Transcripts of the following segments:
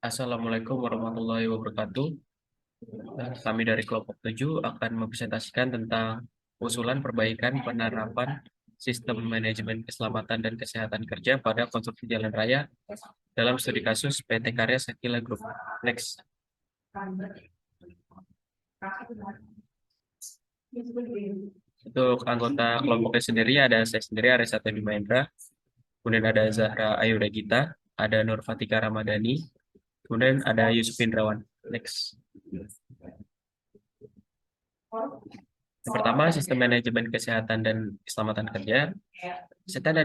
Assalamualaikum warahmatullahi wabarakatuh. Kami dari kelompok 7 akan mempresentasikan tentang usulan perbaikan penerapan sistem manajemen keselamatan dan kesehatan kerja pada konstruksi jalan raya dalam studi kasus PT Karya Sakila Group. Next. Untuk anggota kelompoknya sendiri ada saya sendiri Arisa Teddy Mahendra, kemudian ada Zahra Ayuda Gita, ada Nur Fatika Ramadhani, kemudian ada Yusuf Indrawan. Next. Yang pertama, sistem manajemen kesehatan dan keselamatan kerja. Kesehatan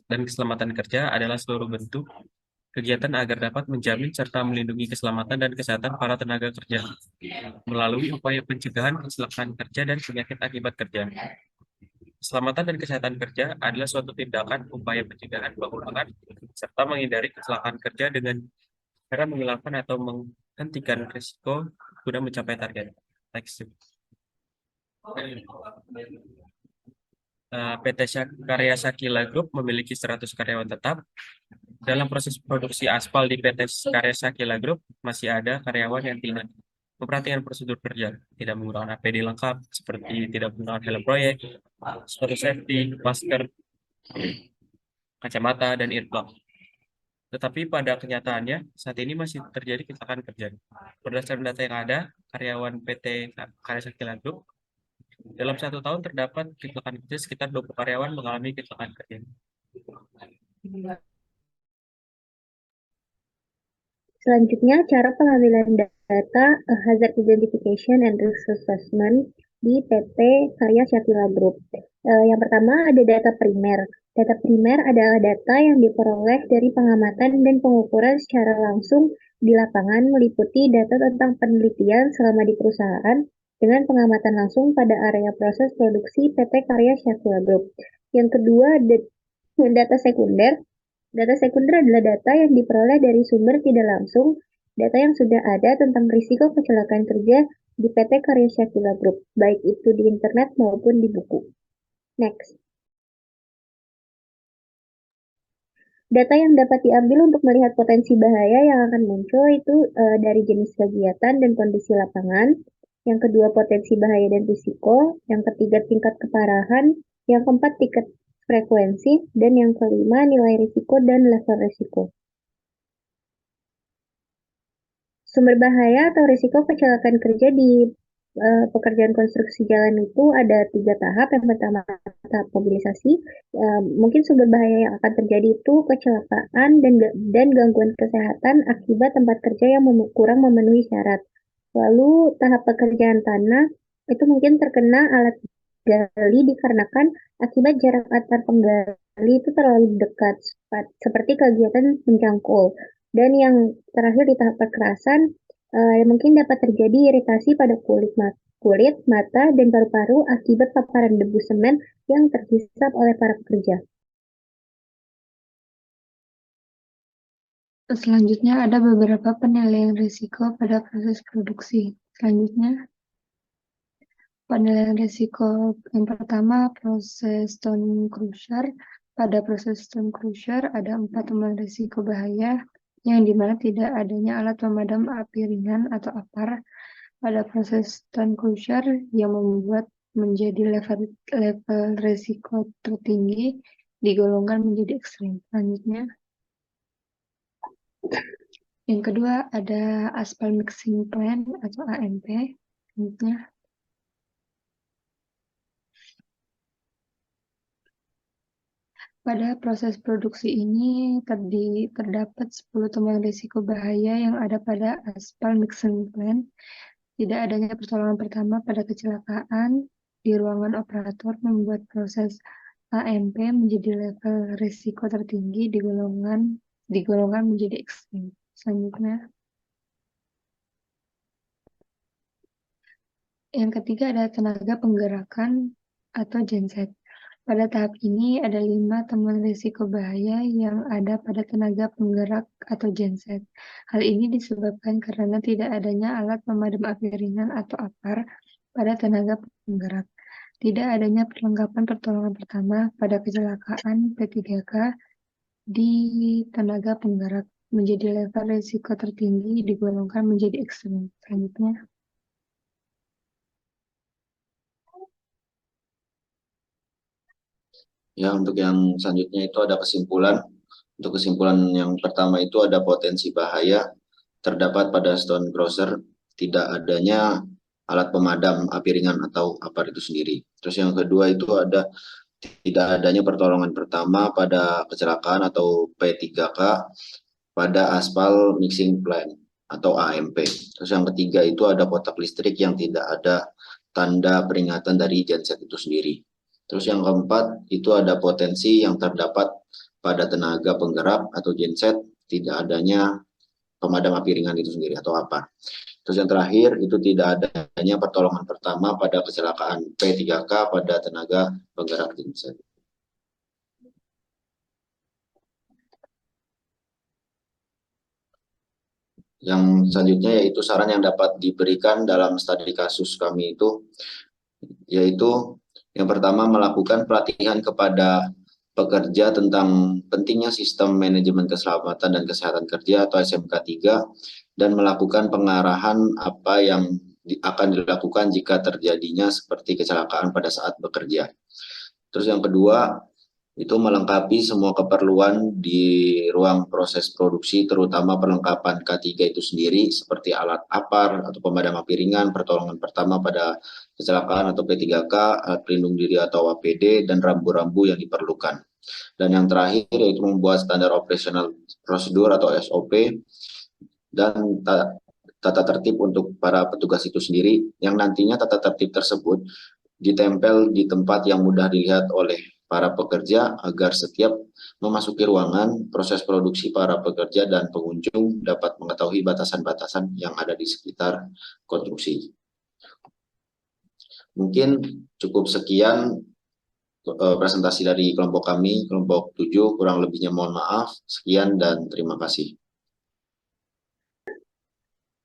dan keselamatan kerja adalah seluruh bentuk kegiatan agar dapat menjamin serta melindungi keselamatan dan kesehatan para tenaga kerja melalui upaya pencegahan kecelakaan kerja dan penyakit akibat kerja. Keselamatan dan kesehatan kerja adalah suatu tindakan upaya pencegahan pengulangan serta menghindari kecelakaan kerja dengan cara menghilangkan atau menghentikan risiko guna mencapai target. Next. PT Karya Sakila Group memiliki 100 karyawan tetap. Dalam proses produksi aspal di PT Karya Sakila Group, masih ada karyawan yang tidak memperhatikan prosedur kerja, tidak menggunakan APD lengkap, seperti tidak menggunakan helm proyek, sepatu safety, masker, kacamata, dan earplug. Tetapi pada kenyataannya, saat ini masih terjadi kecelakaan kerja. Berdasarkan data yang ada, karyawan PT Karya Sakila Group dalam 1 tahun terdapat kecelakaan kerja sekitar 20 karyawan mengalami kecelakaan kerja. Selanjutnya, cara pengambilan data Hazard Identification and Risk Assessment di PT Karya Sakila Group. Yang pertama ada data primer. Data primer adalah data yang diperoleh dari pengamatan dan pengukuran secara langsung di lapangan, meliputi data tentang penelitian selama di perusahaan dengan pengamatan langsung pada area proses produksi PT Karya Sakila Group. Yang kedua, data sekunder. Data sekunder adalah data yang diperoleh dari sumber tidak langsung, data yang sudah ada tentang risiko kecelakaan kerja di PT Karya Sakila Group, baik itu di internet maupun di buku. Next. Data yang dapat diambil untuk melihat potensi bahaya yang akan muncul itu dari jenis kegiatan dan kondisi lapangan. Yang kedua, potensi bahaya dan risiko. Yang ketiga, tingkat keparahan. Yang keempat, tingkat frekuensi. Dan yang kelima, nilai risiko dan level risiko. Sumber bahaya atau risiko kecelakaan kerja di pekerjaan konstruksi jalan itu ada 3 tahap. Yang pertama, tahap mobilisasi. Mungkin sumber bahaya yang akan terjadi itu kecelakaan dan gangguan kesehatan akibat tempat kerja yang kurang memenuhi syarat. Lalu tahap pekerjaan tanah itu mungkin terkena alat gali dikarenakan akibat jarak antar penggali itu terlalu dekat, seperti kegiatan mencangkul. Dan yang terakhir di tahap kekerasan, mungkin dapat terjadi iritasi pada kulit, mata, dan paru-paru akibat paparan debu semen yang terhisap oleh para pekerja. Selanjutnya ada beberapa penilaian risiko pada proses produksi. Selanjutnya, penilaian risiko yang pertama, proses stone crusher. Pada proses stone crusher ada 4 temuan risiko bahaya yang dimana tidak adanya alat pemadam api ringan atau APAR pada proses stone crusher yang membuat menjadi level risiko tertinggi digolongkan menjadi ekstrim. Selanjutnya, yang kedua ada aspal mixing plant atau AMP. Selanjutnya, pada proses produksi ini terdapat 10 temuan risiko bahaya yang ada pada aspal mixing plant. Tidak adanya pertolongan pertama pada kecelakaan di ruangan operator membuat proses AMP menjadi level risiko tertinggi digolongkan menjadi ekstrim. Selanjutnya, yang ketiga ada tenaga penggerakan atau genset. Pada tahap ini ada 5 temuan risiko bahaya yang ada pada tenaga penggerak atau genset. Hal ini disebabkan karena tidak adanya alat pemadam api ringan atau APAR pada tenaga penggerak. Tidak adanya perlengkapan pertolongan pertama pada kecelakaan P3K di tenaga penggerak. menjadi level risiko tertinggi digolongkan menjadi ekstrem. Selanjutnya, Ya, untuk yang selanjutnya itu ada kesimpulan. Untuk kesimpulan yang pertama itu ada potensi bahaya terdapat pada stone crusher tidak adanya alat pemadam api ringan atau APAR itu sendiri. Terus yang kedua itu ada tidak adanya pertolongan pertama pada kecelakaan atau P3K pada aspal mixing plant atau AMP. Terus yang ketiga itu ada kotak listrik yang tidak ada tanda peringatan dari genset itu sendiri. Terus yang keempat itu ada potensi yang terdapat pada tenaga penggerak atau genset tidak adanya pemadam api ringan itu sendiri atau apa. Terus yang terakhir itu tidak adanya pertolongan pertama pada kecelakaan P3K pada tenaga penggerak genset. Yang selanjutnya yaitu saran yang dapat diberikan dalam studi kasus kami itu, yaitu yang pertama melakukan pelatihan kepada pekerja tentang pentingnya sistem manajemen keselamatan dan kesehatan kerja atau SMK 3 dan melakukan pengarahan apa yang akan dilakukan jika terjadinya seperti kecelakaan pada saat bekerja. Terus yang kedua, itu melengkapi semua keperluan di ruang proses produksi, terutama perlengkapan K3 itu sendiri, seperti alat APAR atau pemadam api ringan, pertolongan pertama pada kecelakaan atau P3K, alat pelindung diri atau APD, dan rambu-rambu yang diperlukan. Dan yang terakhir yaitu membuat standar operasional prosedur atau SOP, dan tata tertib untuk para petugas itu sendiri, yang nantinya tata tertib tersebut ditempel di tempat yang mudah dilihat oleh para pekerja agar setiap memasuki ruangan proses produksi para pekerja dan pengunjung dapat mengetahui batasan-batasan yang ada di sekitar konstruksi. Mungkin cukup sekian presentasi dari kelompok kami, kelompok 7, kurang lebihnya mohon maaf. Sekian dan terima kasih.